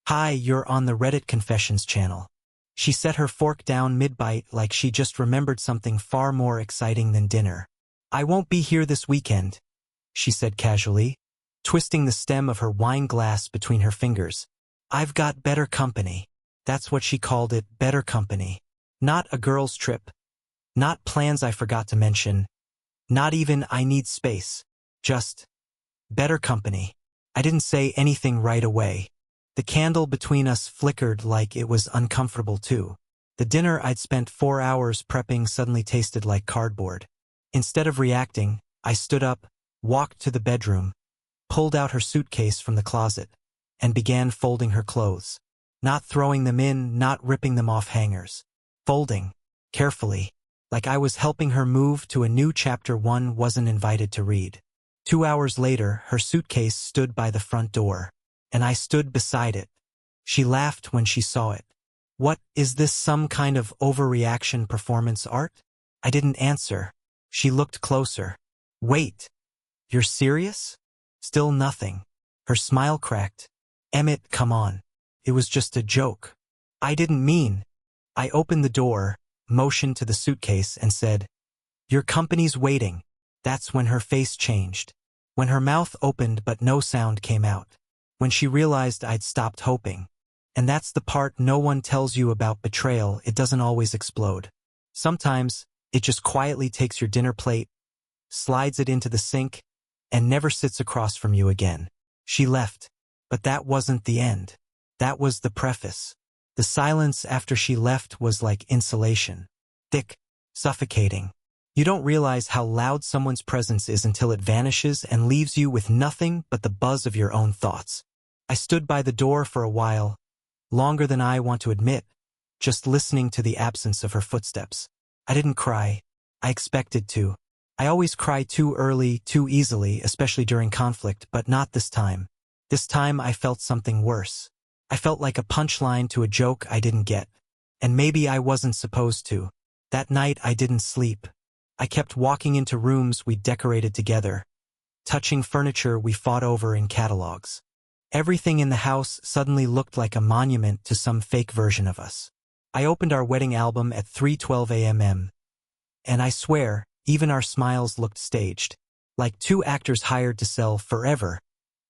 Hi, you're on the Reddit Confessions channel. She set her fork down mid-bite like she just remembered something far more exciting than dinner. I won't be here this weekend, she said casually, twisting the stem of her wine glass between her fingers. I've got better company. That's what she called it, better company. Not a girls' trip. Not plans I forgot to mention. Not even I need space. Just better company. I didn't say anything right away. The candle between us flickered like it was uncomfortable too. The dinner I'd spent 4 hours prepping suddenly tasted like cardboard. Instead of reacting, I stood up, walked to the bedroom, pulled out her suitcase from the closet, and began folding her clothes. Not throwing them in, not ripping them off hangers. Folding, carefully, like I was helping her move to a new chapter one wasn't invited to read. 2 hours later, her suitcase stood by the front door, and I stood beside it. She laughed when she saw it. What, is this some kind of overreaction performance art? I didn't answer. She looked closer. Wait, you're serious? Still nothing. Her smile cracked. Emmett, come on. It was just a joke. I didn't mean. I opened the door, motioned to the suitcase, and said, your company's waiting. That's when her face changed. When her mouth opened but no sound came out. When she realized I'd stopped hoping. And that's the part no one tells you about betrayal. It doesn't always explode. Sometimes, it just quietly takes your dinner plate, slides it into the sink, and never sits across from you again. She left. But that wasn't the end. That was the preface. The silence after she left was like insulation. Thick, suffocating. You don't realize how loud someone's presence is until it vanishes and leaves you with nothing but the buzz of your own thoughts. I stood by the door for a while, longer than I want to admit, just listening to the absence of her footsteps. I didn't cry. I expected to. I always cry too early, too easily, especially during conflict, but not this time. This time I felt something worse. I felt like a punchline to a joke I didn't get. And maybe I wasn't supposed to. That night I didn't sleep. I kept walking into rooms we decorated together, touching furniture we fought over in catalogs. Everything in the house suddenly looked like a monument to some fake version of us. I opened our wedding album at 3:12 a.m. And I swear, even our smiles looked staged, like two actors hired to sell forever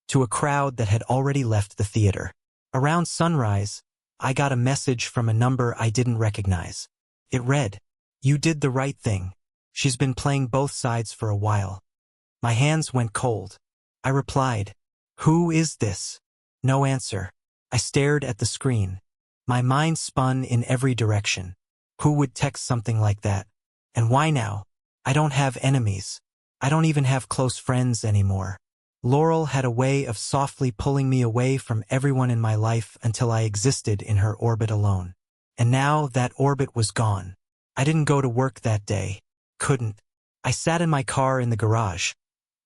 to a crowd that had already left the theater. Around sunrise, I got a message from a number I didn't recognize. It read, "You did the right thing. She's been playing both sides for a while." My hands went cold. I replied, "Who is this?" No answer. I stared at the screen. My mind spun in every direction. Who would text something like that? And why now? I don't have enemies. I don't even have close friends anymore. Laurel had a way of softly pulling me away from everyone in my life until I existed in her orbit alone. And now that orbit was gone. I didn't go to work that day. Couldn't. I sat in my car in the garage,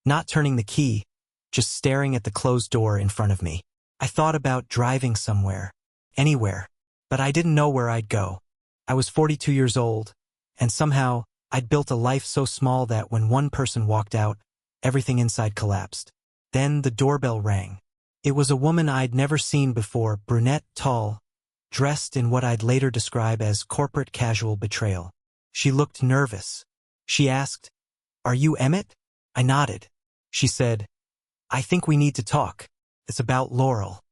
not turning the key, just staring at the closed door in front of me. I thought about driving somewhere, anywhere, but I didn't know where I'd go. I was 42 years old, and somehow I'd built a life so small that when one person walked out, everything inside collapsed. Then the doorbell rang. It was a woman I'd never seen before, brunette, tall, dressed in what I'd later describe as corporate casual betrayal. She looked nervous. She asked, "Are you Emmett?" I nodded. She said, "I think we need to talk. It's about Laurel."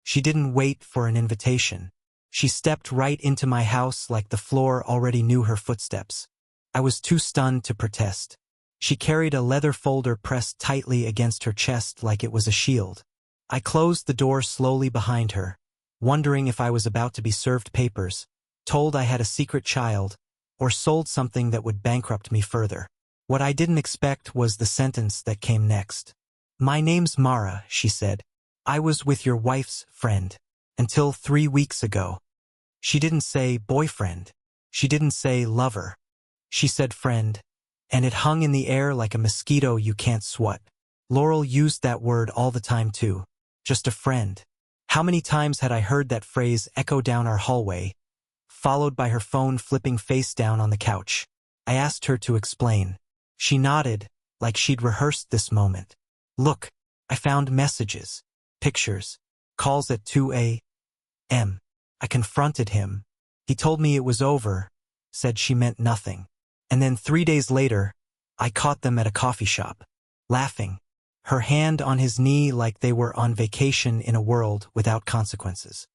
She didn't wait for an invitation. She stepped right into my house like the floor already knew her footsteps. I was too stunned to protest. She carried a leather folder pressed tightly against her chest like it was a shield. I closed the door slowly behind her, wondering if I was about to be served papers, told I had a secret child, or sold something that would bankrupt me further. What I didn't expect was the sentence that came next. "My name's Mara," she said. "I was with your wife's friend. Until 3 weeks ago." She didn't say boyfriend. She didn't say lover. She said friend, and it hung in the air like a mosquito you can't swat. Laurel used that word all the time too. Just a friend. How many times had I heard that phrase echo down our hallway, followed by her phone flipping face down on the couch? I asked her to explain. She nodded, like she'd rehearsed this moment. "Look, I found messages, pictures, calls at 2 a. I confronted him. He told me it was over, said she meant nothing. And then 3 days later, I caught them at a coffee shop, laughing, her hand on his knee like they were on vacation in a world without consequences.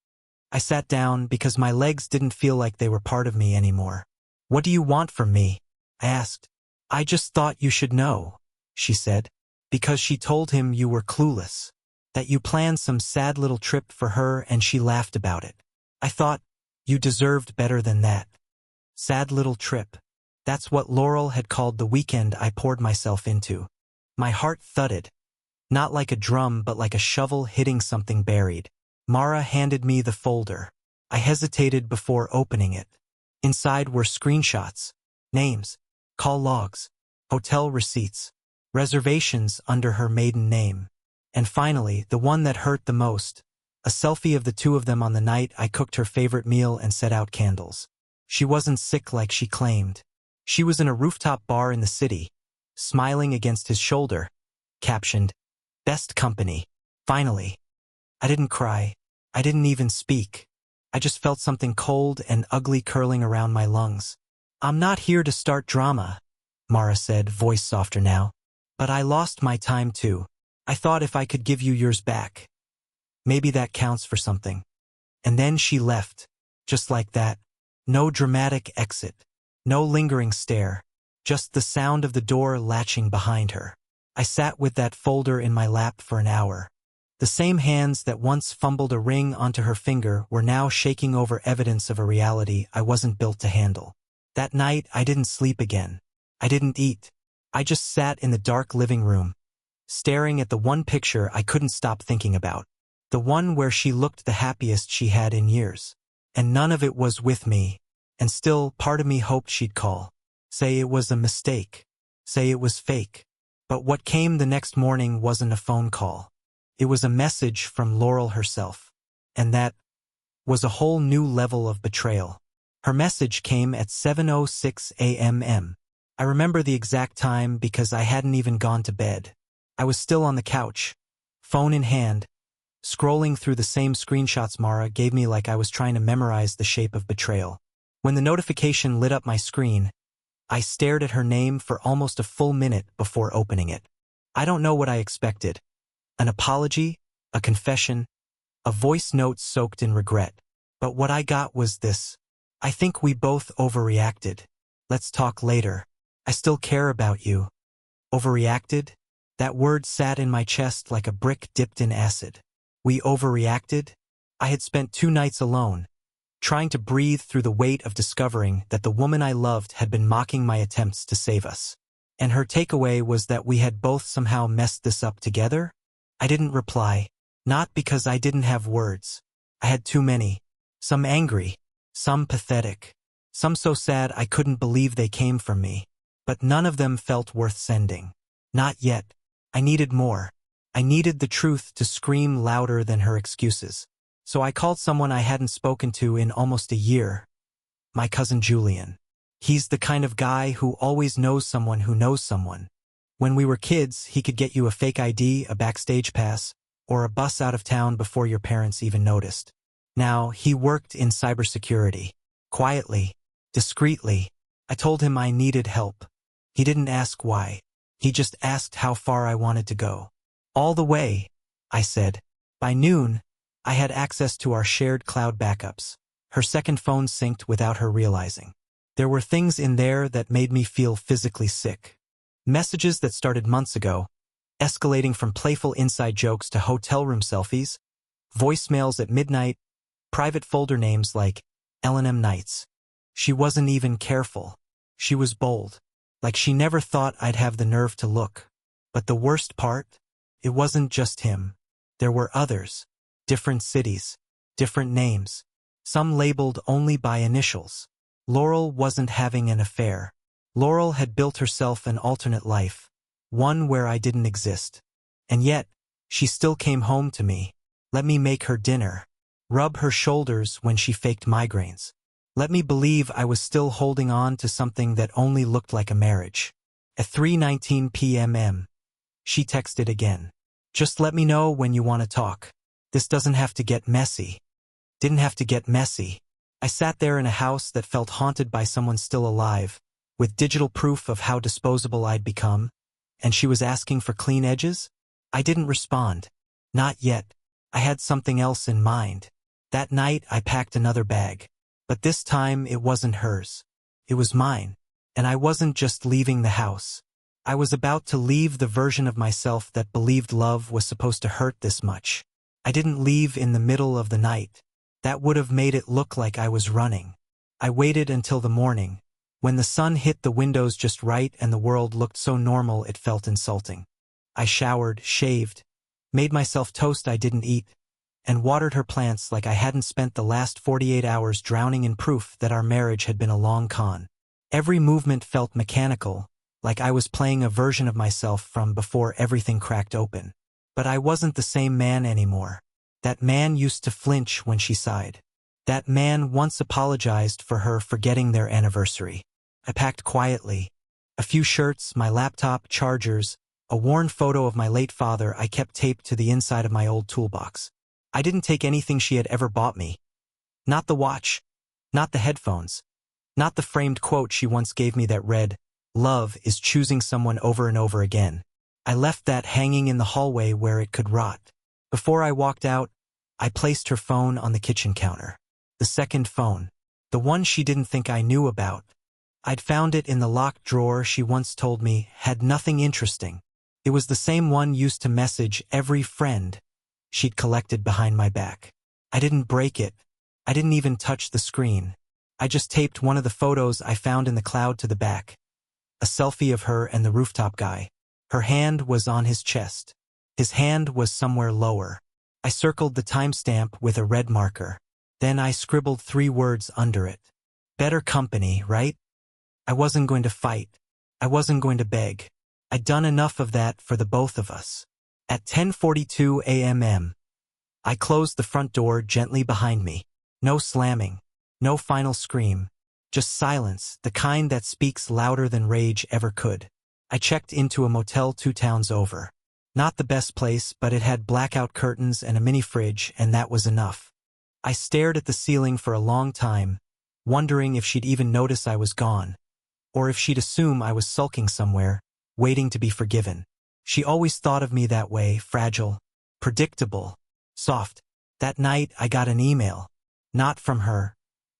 I sat down because my legs didn't feel like they were part of me anymore. "What do you want from me?" I asked. "I just thought you should know," she said, because she told him you were clueless, that you planned some sad little trip for her and she laughed about it. I thought, you deserved better than that. Sad little trip. That's what Laurel had called the weekend I poured myself into. My heart thudded. Not like a drum but like a shovel hitting something buried. Mara handed me the folder. I hesitated before opening it. Inside were screenshots, names, call logs, hotel receipts, reservations under her maiden name. And finally, the one that hurt the most, a selfie of the two of them on the night I cooked her favorite meal and set out candles. She wasn't sick like she claimed. She was in a rooftop bar in the city, smiling against his shoulder, captioned, "Best company." Finally. I didn't cry. I didn't even speak. I just felt something cold and ugly curling around my lungs. "I'm not here to start drama," Mara said, voice softer now. "But I lost my time too. I thought if I could give you yours back, maybe that counts for something." And then she left, just like that. No dramatic exit. No lingering stare. Just the sound of the door latching behind her. I sat with that folder in my lap for an hour. The same hands that once fumbled a ring onto her finger were now shaking over evidence of a reality I wasn't built to handle. That night, I didn't sleep again. I didn't eat. I just sat in the dark living room, staring at the one picture I couldn't stop thinking about. The one where she looked the happiest she had in years. And none of it was with me. And still, part of me hoped she'd call. Say it was a mistake. Say it was fake. But what came the next morning wasn't a phone call. It was a message from Laurel herself. And that was a whole new level of betrayal. Her message came at 7:06 a.m. I remember the exact time because I hadn't even gone to bed. I was still on the couch, phone in hand, scrolling through the same screenshots Mara gave me like I was trying to memorize the shape of betrayal. When the notification lit up my screen, I stared at her name for almost a full minute before opening it. I don't know what I expected. An apology, a confession, a voice note soaked in regret. But what I got was this: "I think we both overreacted. Let's talk later. I still care about you." Overreacted? That word sat in my chest like a brick dipped in acid. We overreacted? I had spent 2 nights alone, trying to breathe through the weight of discovering that the woman I loved had been mocking my attempts to save us. And her takeaway was that we had both somehow messed this up together? I didn't reply. Not because I didn't have words. I had too many. Some angry, some pathetic, some so sad I couldn't believe they came from me. But none of them felt worth sending. Not yet. I needed more. I needed the truth to scream louder than her excuses. So I called someone I hadn't spoken to in almost a year. My cousin Julian. He's the kind of guy who always knows someone who knows someone. When we were kids, he could get you a fake ID, a backstage pass, or a bus out of town before your parents even noticed. Now, he worked in cybersecurity. Quietly, discreetly. I told him I needed help. He didn't ask why. He just asked how far I wanted to go. "All the way," I said. By noon, I had access to our shared cloud backups. Her second phone synced without her realizing. There were things in there that made me feel physically sick. Messages that started months ago, escalating from playful inside jokes to hotel room selfies, voicemails at midnight, private folder names like L&M Nights. She wasn't even careful. She was bold. Like she never thought I'd have the nerve to look. But the worst part? It wasn't just him. There were others. Different cities. Different names. Some labeled only by initials. Laurel wasn't having an affair. Laurel had built herself an alternate life. One where I didn't exist. And yet, she still came home to me. Let me make her dinner. Rub her shoulders when she faked migraines. Let me believe I was still holding on to something that only looked like a marriage. At 3:19 p.m. she texted again. "Just let me know when you want to talk. This doesn't have to get messy." Didn't have to get messy. I sat there in a house that felt haunted by someone still alive, with digital proof of how disposable I'd become, and she was asking for clean edges? I didn't respond. Not yet. I had something else in mind. That night I packed another bag. But this time it wasn't hers. It was mine. And I wasn't just leaving the house. I was about to leave the version of myself that believed love was supposed to hurt this much. I didn't leave in the middle of the night. That would have made it look like I was running. I waited until the morning, when the sun hit the windows just right and the world looked so normal it felt insulting. I showered, shaved, made myself toast I didn't eat, and watered her plants like I hadn't spent the last 48 hours drowning in proof that our marriage had been a long con. Every movement felt mechanical, like I was playing a version of myself from before everything cracked open. But I wasn't the same man anymore. That man used to flinch when she sighed. That man once apologized for her forgetting their anniversary. I packed quietly. A few shirts, my laptop, chargers, a worn photo of my late father I kept taped to the inside of my old toolbox. I didn't take anything she had ever bought me. Not the watch. Not the headphones. Not the framed quote she once gave me that read, "Love is choosing someone over and over again." I left that hanging in the hallway where it could rot. Before I walked out, I placed her phone on the kitchen counter. The second phone. The one she didn't think I knew about. I'd found it in the locked drawer she once told me had nothing interesting. It was the same one used to message every friend she'd collected behind my back. I didn't break it. I didn't even touch the screen. I just taped one of the photos I found in the cloud to the back. A selfie of her and the rooftop guy. Her hand was on his chest. His hand was somewhere lower. I circled the timestamp with a red marker. Then I scribbled 3 words under it. Better company, right? I wasn't going to fight. I wasn't going to beg. I'd done enough of that for the both of us. At 10:42 a.m., I closed the front door gently behind me. No slamming. No final scream. Just silence, the kind that speaks louder than rage ever could. I checked into a motel 2 towns over. Not the best place, but it had blackout curtains and a mini fridge, and that was enough. I stared at the ceiling for a long time, wondering if she'd even notice I was gone, or if she'd assume I was sulking somewhere, waiting to be forgiven. She always thought of me that way, fragile, predictable, soft. That night I got an email. Not from her,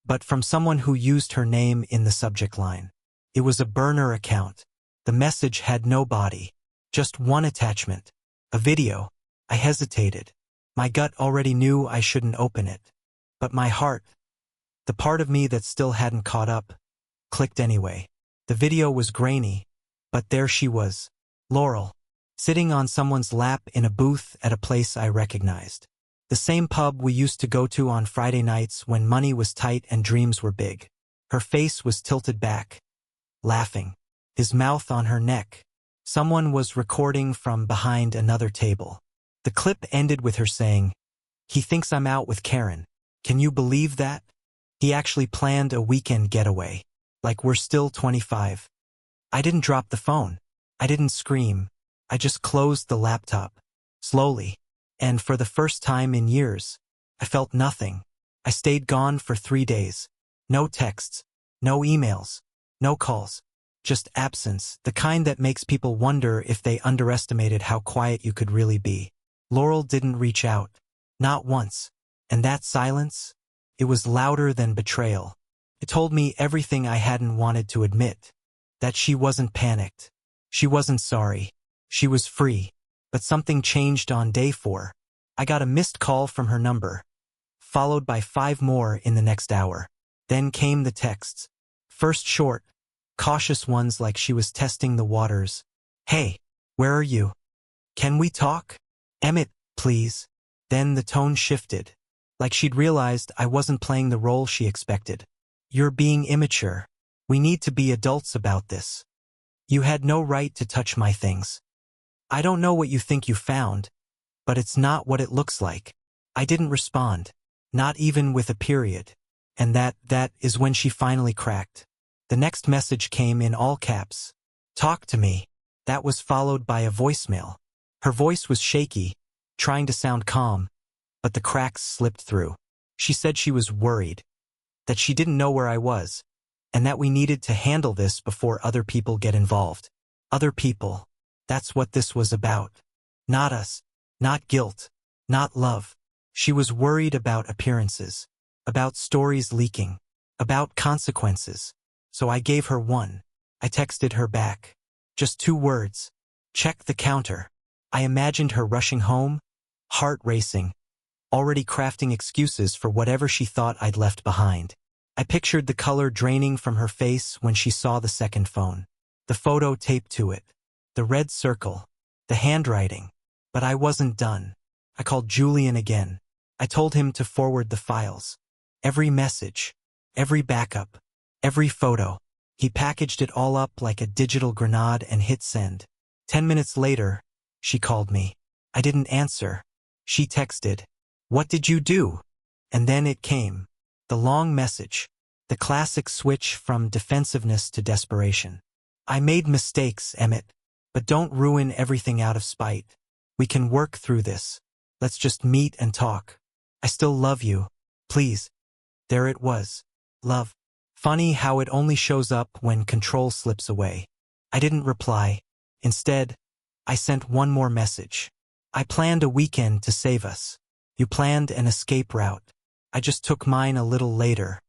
but from someone who used her name in the subject line. It was a burner account. The message had no body. Just one attachment. A video. I hesitated. My gut already knew I shouldn't open it. But my heart, the part of me that still hadn't caught up, clicked anyway. The video was grainy, but there she was. Laurel. Sitting on someone's lap in a booth at a place I recognized. The same pub we used to go to on Friday nights when money was tight and dreams were big. Her face was tilted back, laughing. His mouth on her neck. Someone was recording from behind another table. The clip ended with her saying, "He thinks I'm out with Karen. Can you believe that? He actually planned a weekend getaway. Like we're still 25. I didn't drop the phone. I didn't scream. I just closed the laptop. Slowly. And for the first time in years, I felt nothing. I stayed gone for 3 days. No texts. No emails. No calls. Just absence, the kind that makes people wonder if they underestimated how quiet you could really be. Laurel didn't reach out. Not once. And that silence? It was louder than betrayal. It told me everything I hadn't wanted to admit. That she wasn't panicked. She wasn't sorry. She was free. But something changed on day 4. I got a missed call from her number, followed by 5 more in the next hour. Then came the texts. First short, cautious ones like she was testing the waters. "Hey, where are you? Can we talk? Emmett, please." Then the tone shifted, like she'd realized I wasn't playing the role she expected. "You're being immature. We need to be adults about this. You had no right to touch my things. I don't know what you think you found, but it's not what it looks like." I didn't respond, not even with a period. And that is when she finally cracked. The next message came in all caps. "Talk to me." That was followed by a voicemail. Her voice was shaky, trying to sound calm, but the cracks slipped through. She said she was worried, that she didn't know where I was, and that we needed to handle this before other people get involved. Other people. That's what this was about. Not us. Not guilt. Not love. She was worried about appearances, about stories leaking, about consequences. So I gave her one. I texted her back. Just 2 words. Check the counter. I imagined her rushing home, heart racing, already crafting excuses for whatever she thought I'd left behind. I pictured the color draining from her face when she saw the second phone. The photo taped to it. The red circle. The handwriting. But I wasn't done. I called Julian again. I told him to forward the files. Every message. Every backup. Every photo. He packaged it all up like a digital grenade and hit send. 10 minutes later, she called me. I didn't answer. She texted, "What did you do?" And then it came. The long message. The classic switch from defensiveness to desperation. "I made mistakes, Emmett. But don't ruin everything out of spite. We can work through this. Let's just meet and talk. I still love you. Please." There it was. Love. Funny how it only shows up when control slips away. I didn't reply. Instead, I sent one more message. "I planned a weekend to save us. You planned an escape route. I just took mine a little later."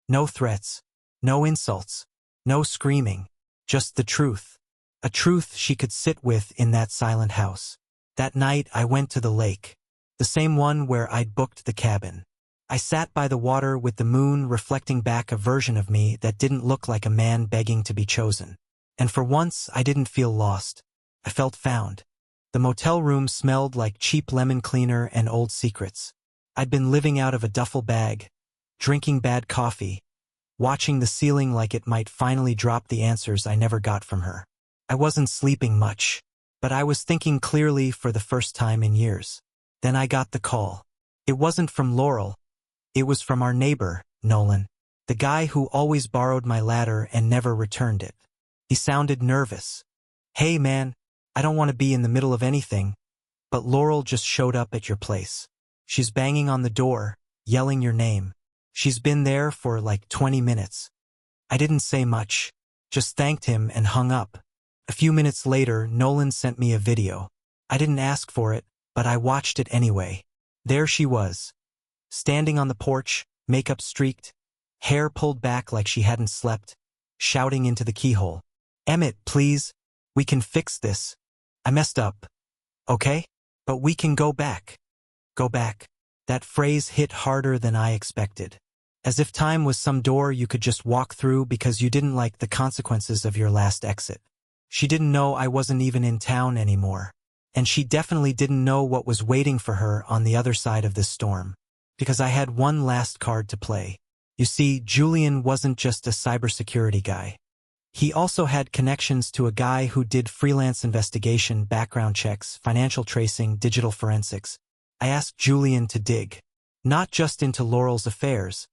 No threats. No insults. No screaming. Just the truth. A truth she could sit with in that silent house. That night I went to the lake. The same one where I'd booked the cabin. I sat by the water with the moon reflecting back a version of me that didn't look like a man begging to be chosen. And for once I didn't feel lost. I felt found. The motel room smelled like cheap lemon cleaner and old secrets. I'd been living out of a duffel bag, drinking bad coffee, watching the ceiling like it might finally drop the answers I never got from her. I wasn't sleeping much, but I was thinking clearly for the first time in years. Then I got the call. It wasn't from Laurel. It was from our neighbor, Nolan, the guy who always borrowed my ladder and never returned it. He sounded nervous. "Hey man, I don't want to be in the middle of anything, but Laurel just showed up at your place. She's banging on the door, yelling your name. She's been there for like 20 minutes. I didn't say much, just thanked him and hung up. A few minutes later, Nolan sent me a video. I didn't ask for it, but I watched it anyway. There she was, standing on the porch, makeup streaked, hair pulled back like she hadn't slept, shouting into the keyhole. "Emmett, please, we can fix this. I messed up. Okay? But we can go back." Go back. That phrase hit harder than I expected. As if time was some door you could just walk through because you didn't like the consequences of your last exit. She didn't know I wasn't even in town anymore. And she definitely didn't know what was waiting for her on the other side of this storm. Because I had one last card to play. You see, Julian wasn't just a cybersecurity guy. He also had connections to a guy who did freelance investigation, background checks, financial tracing, digital forensics. I asked Julian to dig, not just into Laurel's affairs,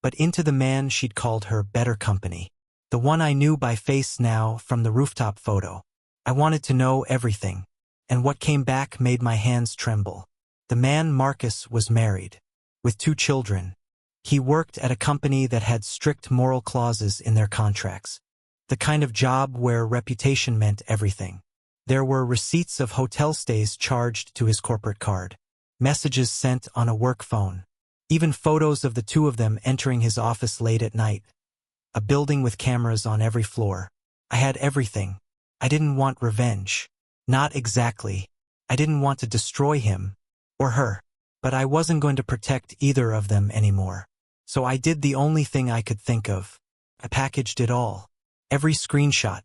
but into the man she'd called her better company. The one I knew by face now from the rooftop photo. I wanted to know everything, and what came back made my hands tremble. The man, Marcus, was married, with 2 children. He worked at a company that had strict moral clauses in their contracts. The kind of job where reputation meant everything. There were receipts of hotel stays charged to his corporate card. Messages sent on a work phone. Even photos of the 2 of them entering his office late at night. A building with cameras on every floor. I had everything. I didn't want revenge. Not exactly. I didn't want to destroy him. Or her. But I wasn't going to protect either of them anymore. So I did the only thing I could think of. I packaged it all. Every screenshot.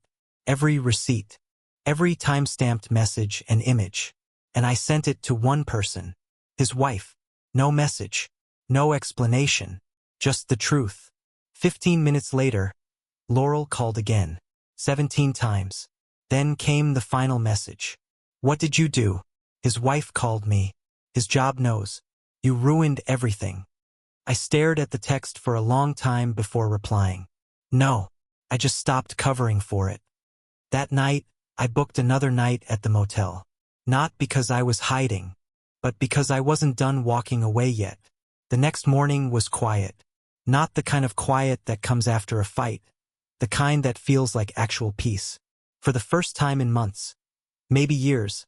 Every receipt. Every time-stamped message and image. And I sent it to one person. His wife. No message. No explanation. Just the truth. 15 minutes later, Laurel called again. 17 times. Then came the final message. "What did you do?" His wife called me. His job knows. "You ruined everything." I stared at the text for a long time before replying. No, I just stopped covering for it. That night, I booked another night at the motel. Not because I was hiding, but because I wasn't done walking away yet. The next morning was quiet. Not the kind of quiet that comes after a fight. The kind that feels like actual peace. For the first time in months, maybe years,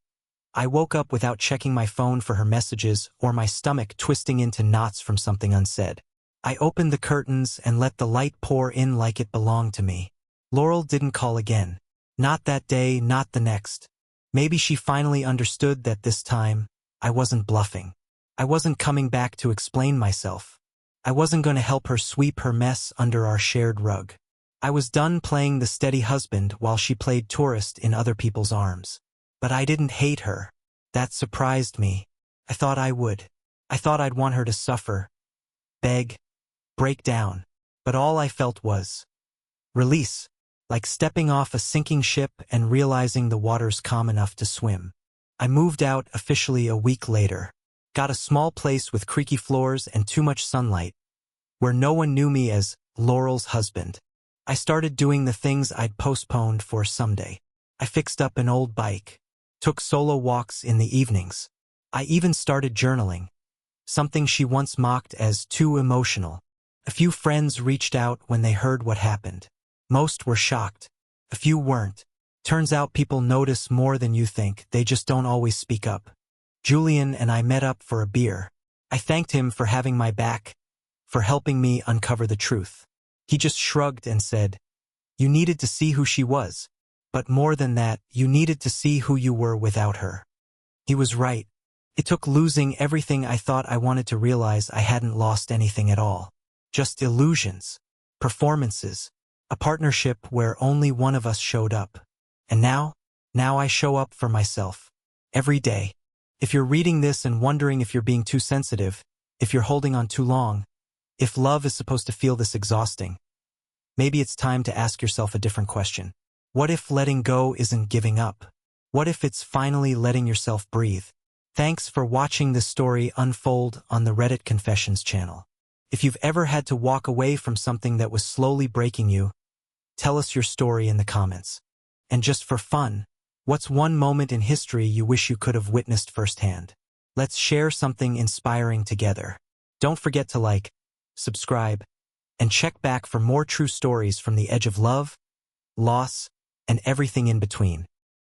I woke up without checking my phone for her messages or my stomach twisting into knots from something unsaid. I opened the curtains and let the light pour in like it belonged to me. Laurel didn't call again. Not that day, not the next. Maybe she finally understood that this time, I wasn't bluffing. I wasn't coming back to explain myself. I wasn't going to help her sweep her mess under our shared rug. I was done playing the steady husband while she played tourist in other people's arms. But I didn't hate her. That surprised me. I thought I would. I thought I'd want her to suffer, beg, break down. But all I felt was release, like stepping off a sinking ship and realizing the water's calm enough to swim. I moved out officially a week later. Got a small place with creaky floors and too much sunlight, where no one knew me as Laurel's husband. I started doing the things I'd postponed for someday. I fixed up an old bike, took solo walks in the evenings. I even started journaling, something she once mocked as too emotional. A few friends reached out when they heard what happened. Most were shocked. A few weren't. Turns out people notice more than you think, they just don't always speak up. Julian and I met up for a beer. I thanked him for having my back, for helping me uncover the truth. He just shrugged and said, "You needed to see who she was. But more than that, you needed to see who you were without her." He was right. It took losing everything I thought I wanted to realize I hadn't lost anything at all. Just illusions, performances, a partnership where only one of us showed up. And now I show up for myself. Every day. If you're reading this and wondering if you're being too sensitive, if you're holding on too long, if love is supposed to feel this exhausting, maybe it's time to ask yourself a different question. What if letting go isn't giving up? What if it's finally letting yourself breathe? Thanks for watching this story unfold on the Reddit Confessions channel. If you've ever had to walk away from something that was slowly breaking you, tell us your story in the comments. And just for fun, what's one moment in history you wish you could have witnessed firsthand? Let's share something inspiring together. Don't forget to like, subscribe, and check back for more true stories from the edge of love, loss, and everything in between.